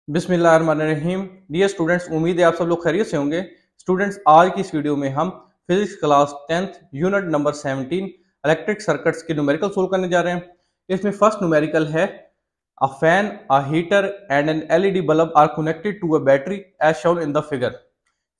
बिस्मिल्लाहिर्रहमानिर्रहीम। Dear students, उम्मीद है आप सब लोग खैरियत से होंगे। स्टूडेंट्स, आज की इस वीडियो में हम physics class 10th unit number 17 electric circuits के न्यूमेरिकल सोल्व करने जा रहे हैं। इसमें फर्स्ट न्यूमेरिकल है a fan, a heater and an LED bulb are connected to a battery as shown in the figure.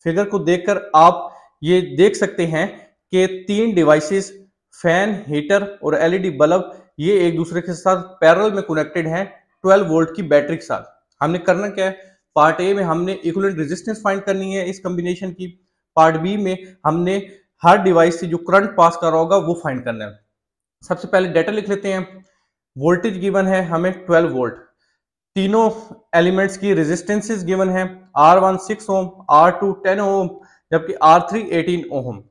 Figure को देखकर आप ये देख सकते हैं कि तीन डिवाइसेस फैन, हीटर और एलईडी बल्ब ये एक दूसरे के साथ पैरेलल में कनेक्टेड हैं 12 वोल्ट की बैटरी के साथ। हमने करना क्या है, पार्ट ए में हमने इक्विवेलेंट रेजिस्टेंस फाइंड करनी है इस कॉम्बिनेशन की। पार्ट बी में हमने हर डिवाइस से जो करंट पास कर रहा होगा वो फाइंड करना है। सबसे पहले डाटा लिख लेते हैं। वोल्टेज गिवन है हमें 12 वोल्ट। तीनों एलिमेंट्स की रेजिस्टेंसेस गिवन है, R1 6 ओम, R2 10 ओम, जबकि R3 18 ओम।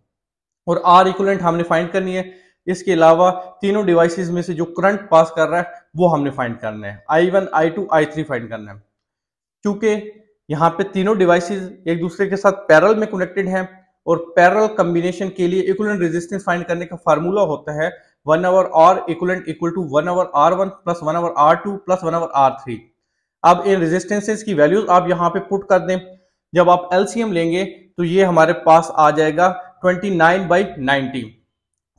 और R इक्विवेलेंट हमने फाइंड करनी है। इसके अलावा तीनों डिवाइसेस में से जो करंट पास कर रहा है वो हमने फाइंड करना है, I1 I2 I3 फाइंड करना है। क्योंकि यहाँ पे तीनों डिवाइसेस एक दूसरे के साथ पैरेलल में कनेक्टेड हैं और पैरेलल कॉम्बिनेशन के लिए इक्विवेलेंट रेजिस्टेंस फाइंड करने का फार्मूला होता है 1 over R equivalent equal to 1 over R1 plus 1 over R2 plus 1 over R3। अब इन रेजिस्टेंसेस की वैल्यूज आप यहाँ पे पुट कर दें। जब आप एलसीएम लेंगे तो ये हमारे पास आ जाएगा 29/90।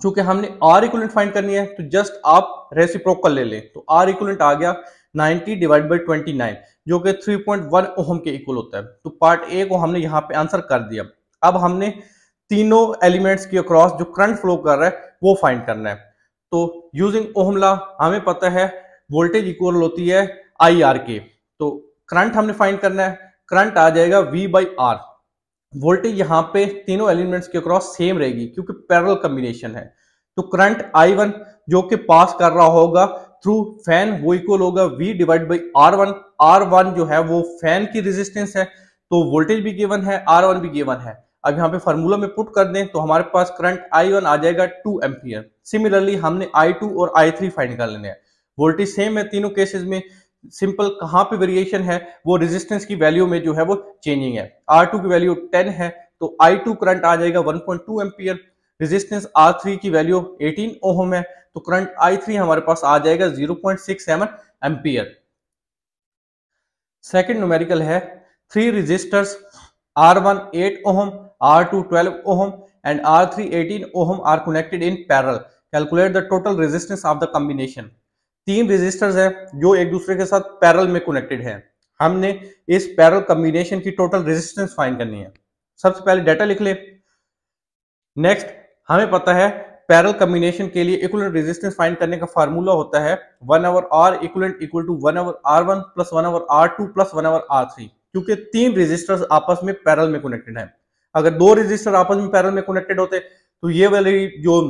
चूंकि हमने R इक्विवेलेंट फाइंड करनी है तो जस्ट आप रेसिप्रोकल ले लें, तो R इक्विवेलेंट आ गया 90 डिवाइड बाई 29 जो कि 3.1 ओम के इक्वल होता है। तो पार्ट ए को हमने यहाँ पे आंसर कर दिया। अब हमने तीनों एलिमेंट्स के अक्रॉस जो करंट फ्लो कर रहा है वो फाइंड करना है। तो यूजिंग ओम लॉ हमें पता है वोल्टेज इक्वल होती है आई आर के। तो करंट हमने फाइंड करना है, करंट आ जाएगा V बाई आर। वोल्टेज यहाँ पे तीनों एलिमेंट्स के अक्रॉस सेम रहेगी क्योंकि पैरेलल कॉम्बिनेशन है। तो करंट I1 जो कि पास कर रहा होगा थ्रू फैन वो इक्वल होगा V divide by R1। R1 जो है वो फैन की रेजिस्टेंस है, तो वोल्टेज भी गिवन है, R1 भी गिवन है। अब यहाँ पे फार्मूला में पुट कर दें तो हमारे पास करंट I1 आ जाएगा 2 एम्पियर। सिमिलरली हमने I2 और I3 फाइंड कर लेने हैं। वोल्टेज सेम है तीनों केसेस में, सिंपल कहाँ पे वेरिएशन है वो रेजिस्टेंस की वैल्यू में जो है वो चेंजिंग है। R2 की वैल्यू 10 है तो I2 करंट आ जाएगा 1.2 एम्पियर। रेजिस्टेंस R3 की वैल्यू 18 ओम है तो करंट I3 हमारे पास आ जाएगा 0.67 एम्पियर। सेकंड न्यूमेरिकल है 3 resistors R1 8 ohm, R2 12 ohm and R3 18 ohm are connected in parallel. Calculate the total resistance of the combination. तीन रेजिस्टर्स हैं जो एक दूसरे के साथ पैरेलल में कनेक्टेड हैं। हमने इस पैरेलल कॉम्बिनेशन की टोटल रेजिस्टेंस फाइंड करनी है। सबसे पहले डाटा लिख ले। नेक्स्ट हमें पता है पैरेलल कॉम्बिनेशन के लिए इक्विवेलेंट रेजिस्टेंस फाइंड करने का फार्मूला होता है 1 over R equivalent equal to 1 over R1 plus 1 over R2 plus 1 over R3। क्योंकि तीन रेजिस्टर्स आपस में पैरेलल में कनेक्टेड हैं। अगर दो रेजिस्टर आपस में पैरेलल में कनेक्टेड होते तो ये वाली जो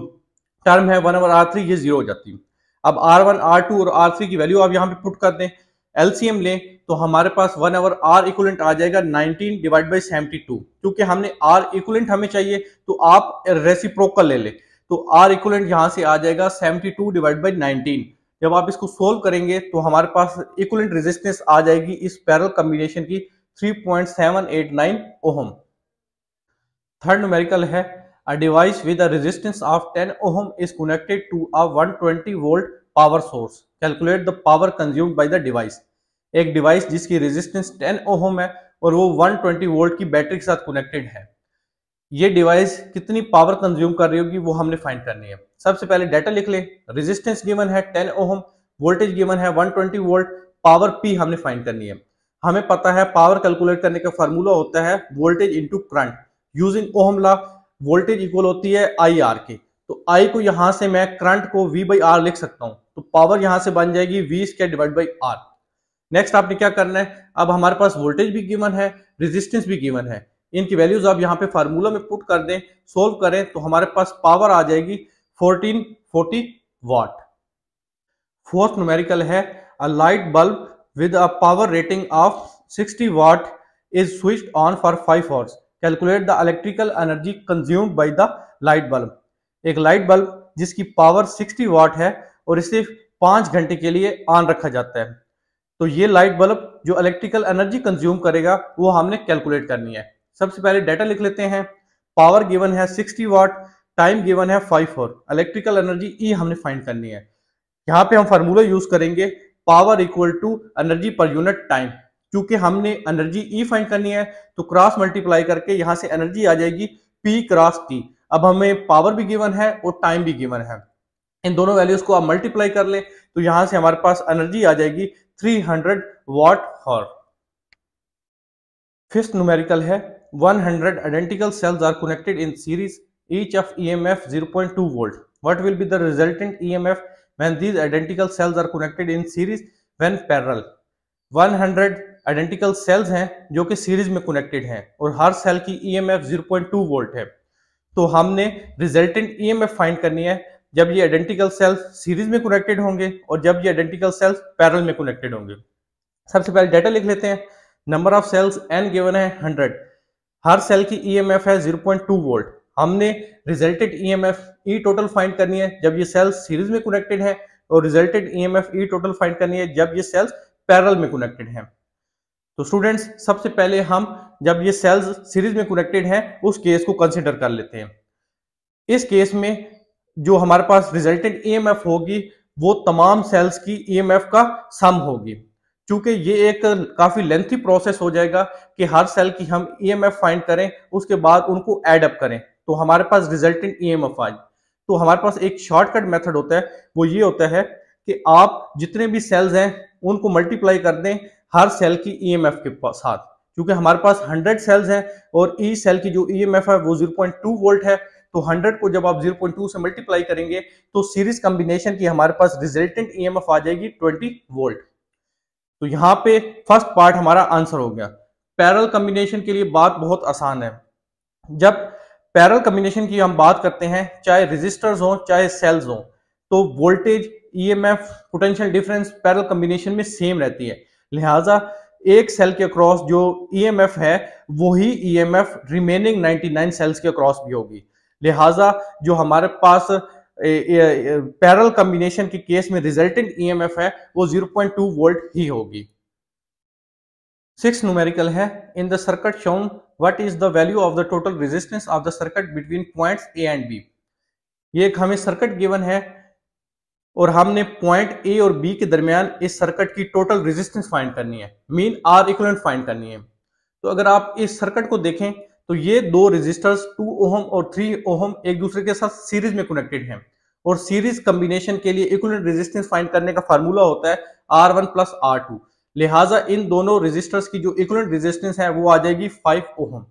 टर्म है 1 ओवर R3 ये जीरो हो जाती। अब R1 R2 और R3 की वैल्यू आप यहाँ पे पुट कर दें, एलसीएम लें तो हमारे पास 1 ओवर R इक्विवेलेंट आ जाएगा 19 डिवाइड बाई 72। क्योंकि हमने R इक्विवेलेंट हमें चाहिए तो आप रेसिप्रोकल ले लें, तो R इक्विवेलेंट यहाँ से आ जाएगा 72 डिवाइड बाई 19। जब आप इसको सोल्व करेंगे तो हमारे पास इक्विवेलेंट रेजिस्टेंस आ जाएगी इस पैरेलल कॉम्बिनेशन की 3.789 ओम। थर्ड न्यूमेरिकल है a device with a resistance of 10 ohm is connected to a 120 volt power source. Calculate the power consumed by the device. एक डिवाइस जिसकी रेजिस्टेंस 10 ओम है और वो 120 वोल्ट की बैटरी के साथ कनेक्टेड है, ये डिवाइस कितनी पावर कंज्यूम कर रही होगी वो हमने फाइंड करनी है। सबसे पहले डाटा लिख ले। रेजिस्टेंस गिवन है 10 ओम, वोल्टेज गिवन है 120 वोल्ट, पावर P हमने फाइंड करनी है। हमें पता है पावर कैलकुलेट करने का फार्मूला होता है वोल्टेज इंटू करंट। यूजिंग ओम लॉ वोल्टेज इक्वल होती है आई आर की। तो आई को यहां से मैं करंट को V बाई आर लिख सकता हूं, तो पावर यहां से बन जाएगी V² divide by are. Next आपने क्या करना है, अब हमारे पास वोल्टेज भी गिवन है, रेजिस्टेंस भी गिवन है, इनकी वैल्यूज आप यहाँ पे फार्मूला में पुट कर दें, सोल्व करें तो हमारे पास पावर आ जाएगी 1440 वाट। फोर्थ न्यूमेरिकल है a light bulb with a power rating of 60 watt is switched on for 5 hours. Calculate the electrical energy consumed by the light bulb. एक लाइट बल्ब जिसकी पावर 60 वाट है और इसे 5 घंटे के लिए ऑन रखा जाता है, तो ये लाइट बल्ब जो इलेक्ट्रिकल एनर्जी कंज्यूम करेगा वो हमने कैलकुलेट करनी है। सबसे पहले डाटा लिख लेते हैं। पावर गिवन है 60 वाट, टाइम गिवन है 5 आवर, इलेक्ट्रिकल एनर्जी E हमने फाइंड करनी है। यहाँ पे हम फार्मूला यूज करेंगे power equal to energy per unit time. क्योंकि हमने एनर्जी ई फाइंड करनी है, तो क्रॉस मल्टीप्लाई करके यहां से एनर्जी आ जाएगी पी क्रॉस टी। अब हमें पावर भी गिवन है और टाइम भी गिवन है, इन दोनों वैल्यूज को आप मल्टीप्लाई कर लें तो यहां से हमारे पास एनर्जी आ जाएगी 300 वॉट हॉर। फिफ्थ न्यूमेरिकल है 100 identical cells are connected in series, each of EMF 0.2 volt. What will be the resultant EMF when these identical cells are connected in series when parallel? 100 identical cells हैं जो कि series में connected हैं और हर cell की EMF 0.2 volt है। तो हमने रिजल्टेंट EMF फाइंड करनी है जब ये आइडेंटिकल सेल्स सीरीज में कनेक्टेड होंगे और जब ये आइडेंटिकल सेल्स पैरेलल में कनेक्टेड होंगे। सबसे पहले डाटा लिख लेते हैं। Number of cells n given है 100, हर सेल की EMF है 0.2 वोल्ट। हमने resulted EMF E total find करनी है जब ये सेल्स सीरीज में कनेक्टेड है और resulted EMF E total find करनी है जब ये सेल्स पैरेलल में कनेक्टेड हैं। तो स्टूडेंट्स सबसे पहले हम जब ये सेल्स सीरीज में कनेक्टेड हैं उस केस को कंसीडर कर लेते हैं। इस केस में जो हमारे पास रिजल्टेंट EMF होगी वो तमाम सेल्स की EMF का सम होगी। क्योंकि ये एक काफी लेंथी प्रोसेस हो जाएगा कि हर सेल की हम EMF फाइंड करें उसके बाद उनको एड अप करें तो हमारे पास रिजल्टेंट EMF आए। तो हमारे पास एक शॉर्टकट मेथड होता है, वो ये होता है कि आप जितने भी सेल्स हैं उनको मल्टीप्लाई कर दें हर सेल की EMF के साथ। क्योंकि हमारे पास 100 सेल्स हैं और ई सेल की जो EMF है वो 0.2 वोल्ट है, तो 100 को जब आप 0.2 से मल्टीप्लाई करेंगे तो सीरीज कॉम्बिनेशन की हमारे पास रिजल्टेंट EMF आ जाएगी 20 वोल्ट। तो यहाँ पे फर्स्ट पार्ट हमारा आंसर हो गया। पैरेलल कॉम्बिनेशन के लिए बात बहुत आसान है। जब पैरेलल कॉम्बिनेशन की हम बात करते हैं, चाहे रेजिस्टर्स हो चाहे सेल्स हो, तो voltage EMF potential difference parallel combination में सेम रहती है। लिहाजा एक सेल के अक्रॉस जो EMF है वही EMF रिमेनिंग 99 सेल्स के अक्रॉस भी होगी। लिहाजा जो हमारे पास पैरेलल कॉम्बिनेशन के केस में रिजल्टेंट EMF है वो 0.2 वोल्ट ही होगी। 6 न्यूमेरिकल है in the circuit shown what is the value of the total resistance of the circuit between points A and B। ये एक हमें सर्किट गिवन है और हमने पॉइंट A और B के दरमियान इस सर्किट की टोटल रेजिस्टेंस फाइंड करनी है, मीन R इक्विवेलेंट फाइंड करनी है। तो अगर आप इस सर्किट को देखें तो ये दो रेजिस्टर्स 2 ओहम और 3 ओहम एक दूसरे के साथ सीरीज में कनेक्टेड हैं और सीरीज कॉम्बिनेशन के लिए इक्विवेलेंट रेजिस्टेंस फाइंड करने का फार्मूला होता है R1 प्लस R2। लिहाजा इन दोनों रेजिस्टर्स की जो इक्विवेलेंट रेजिस्टेंस है वो आ जाएगी 5 ओहम।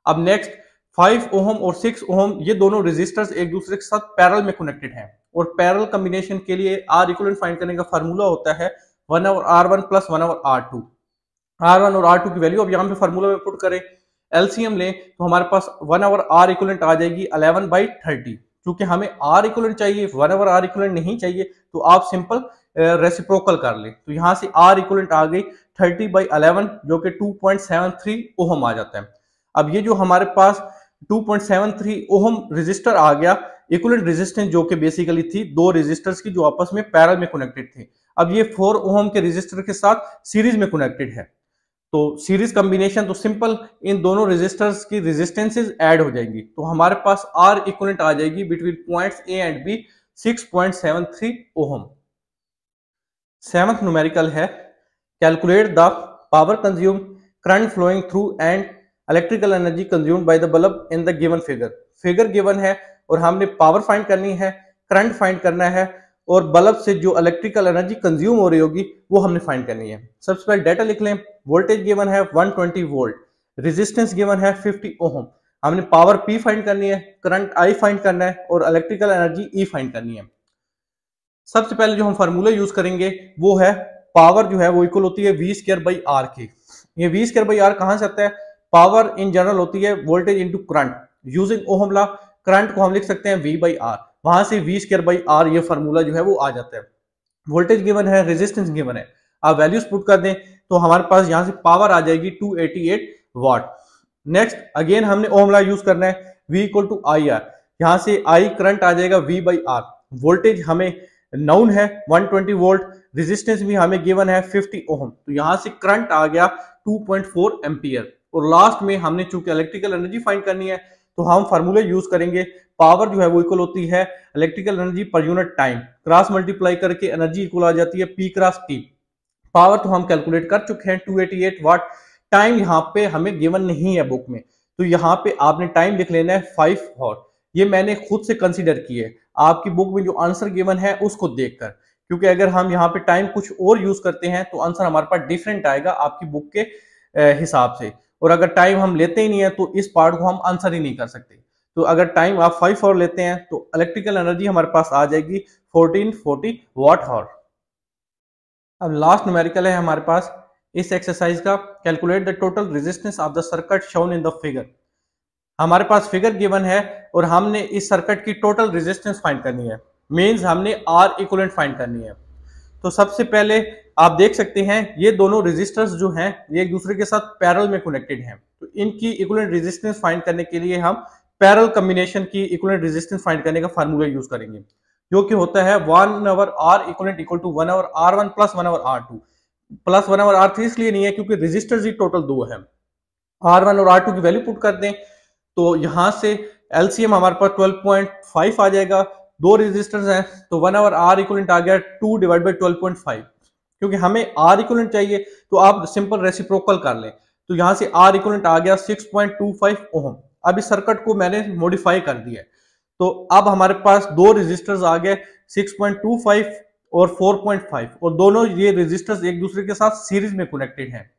अब नेक्स्ट 5 ओहम और 6 ओहम ये दोनों रेजिस्टर्स एक दूसरे के साथ पैरेलल में कनेक्टेड हैं और पैरेलल कॉम्बिनेशन के लिए R इक्विवेलेंट फाइंड करने का फार्मूला होता है 1 over R1 plus 1 over R2। R1 और R2 की वैल्यू अब यहाँ पे फार्मूला में पुट करें, एलसीएम लें तो हमारे पास 1 ओवर R इक्विवेलेंट आ जाएगी 11/30। क्योंकि हमें R इक्विवेलेंट चाहिए, 1 ओवर R इक्विवेलेंट नहीं चाहिए, तो आप सिंपल रेसिप्रोकल कर लें। तो यहाँ से R इक्विवेलेंट आ गई 30/11 जो कि 2.73 ओहम आ जाता है। अब ये जो हमारे पास 2.73 ओहम रेजिस्टर आ गया, इक्विवेलेंट रेजिस्टेंस जो कि बेसिकली थी दो रेजिस्टर्स की जो आपस में पैरेलल में कनेक्टेड थे। अब ये 4 ओहम के रेजिस्टर के साथ सीरीज में कनेक्टेड है, तो सीरीज कॉम्बिनेशन तो सिंपल इन दोनों रेजिस्टर्स की रेजिस्टेंसेस ऐड हो जाएंगी। तो हमारे पास R इक्विवेलेंट आ जाएगी between points A and B 6.73 ohm. 7th numerical है calculate the power consume, current flowing through and electrical energy consumed by the bulb in the given figure. Figure given है और हमने पावर फाइंड करनी है, current find करना है और bulb से जो इलेक्ट्रिकल एनर्जी कंज्यूम हो रही होगी वो हमने फाइंड करनी है। सबसे पहले डाटा लिख लें। वोल्टेज गिवन है 120 वोल्ट, रेजिस्टेंस गिवन है 50 ओहम। हमने पावर P फाइंड करनी है, करंट I फाइंड करना है और इलेक्ट्रिकल एनर्जी E फाइंड करनी है। सबसे पहले जो हम फार्मूला यूज करेंगे वो है पावर जो है वो इक्वल होती है V²/R के। ये V²/R कहां से आता है? पावर इन जनरल होती है voltage into current. Using ohm law current को हम लिख सकते हैं V/R, वहां से V²/R ये फार्मूला जो है वो आ जाता है। वोल्टेज गिवन है, रेजिस्टेंस गिवन है, आप वैल्यूज पुट कर दें तो हमारे पास यहां से पावर आ जाएगी 288 वाट। नेक्स्ट अगेन हमने ओहम लॉ यूज करना है, V = IR, यहां से I करंट आ जाएगा V/R। वोल्टेज हमें नाउन है 120 वोल्ट, रेजिस्टेंस भी हमें गिवन है 50 ओहम, तो यहां से करंट आ गया 2.4 एम्पियर। और लास्ट में हमने चूंकि इलेक्ट्रिकल एनर्जी फाइंड करनी है तो हम फार्मूले यूज करेंगे, पावर जो है वो इक्वल होती है electrical energy per unit time, cross multiply करके एनर्जी इक्वल आ जाती है P क्रॉस T। पावर तो हम कैलकुलेट कर चुके हैं 288 वाट। टाइम यहाँ पे हमें गिवन नहीं है बुक में, तो यहाँ पे आपने टाइम लिख लेना है 5 हॉर। ये मैंने खुद से कंसीडर किए आपकी बुक में जो आंसर गिवन है उसको देखकर, क्योंकि अगर हम यहाँ पे टाइम कुछ और यूज करते हैं तो आंसर हमारे पास डिफरेंट आएगा आपकी बुक के हिसाब से। और अगर टाइम हम लेते ही नहीं है तो इस पार्ट को हम आंसर ही नहीं कर सकते। तो अगर टाइम आप 5 हॉर लेते हैं तो इलेक्ट्रिकल एनर्जी हमारे पास आ जाएगी 1440 वाट हॉर। अब लास्ट न्यूमेरिकल है हमारे पास इस एक्सरसाइज का, calculate the total resistance of the circuit shown in the figure. हमारे पास फिगर गिवन है और हमने इस सर्किट की टोटल रेजिस्टेंस फाइंड करनी है, मींस हमने आर इक्विवेलेंट फाइंड करनी है। तो सबसे पहले आप देख सकते हैं ये दोनों रेजिस्टर्स जो हैं ये एक दूसरे के साथ पैरेलल में कनेक्टेड हैं, तो इनकी इक्विवेलेंट रेजिस्टेंस फाइंड करने के लिए हम पैरेलल कॉम्बिनेशन की इक्विवेलेंट रेजिस्टेंस फाइंड करने का फार्मूला यूज करेंगे, जो कि होता है 1/R equivalent equal to 1/R1 plus 1/R2 plus 1/R3 इसलिए नहीं है क्योंकि रेजिस्टर्स ही टोटल दो है। R1 और R2 की वैल्यू पुट कर दें तो यहां से एलसीएम हमारे पास 12.5 आ जाएगा। दो रेजिस्टर्स हैं तो 1/R इक्विवेलेंट आ गया 2 डिवाइड बाई 12.5। क्योंकि हमें R इक्विवेलेंट चाहिए तो आप सिंपल रेसिप्रोकल कर लें, तो यहां से R इक्विवेलेंट आ गया 6.25 ओम। अब इस सर्किट को मैंने मॉडिफाई कर दिया है, तो अब हमारे पास दो रेजिस्टर्स आ गए 6.25 और 4.5, और दोनों ये रेजिस्टर्स एक दूसरे के साथ सीरीज में कनेक्टेड हैं।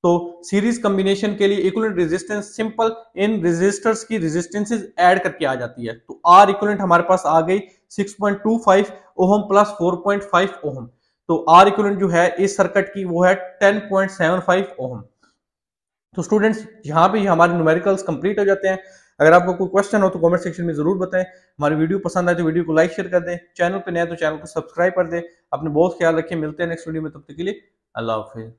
तो सीरीज कॉम्बिनेशन के लिए इक्विवेलेंट रेजिस्टेंस सिंपल इन रेजिस्टर्स की रेजिस्टेंसेस ऐड करके आ जाती है। तो आर इक्विवेलेंट हमारे पास आ गई 6.25 ओम प्लस 4.5 ओम। तो आर इक्विवेलेंट जो है इस सर्किट की वो है 10.75 ओम। तो स्टूडेंट्स यहाँ पे हमारे न्यूमेरिकल्स कंप्लीट हो जाते हैं। अगर आपको कोई क्वेश्चन हो तो कमेंट सेक्शन में जरूर बताएं। हमारी वीडियो पसंद आए तो वीडियो को लाइक शेयर कर दें, चैनल पे नए तो चैनल को सब्सक्राइब कर दें। अपने बहुत ख्याल रखें, मिलते हैं नेक्स्ट वीडियो में, तब तक के लिए अल्लाह हाफिज़।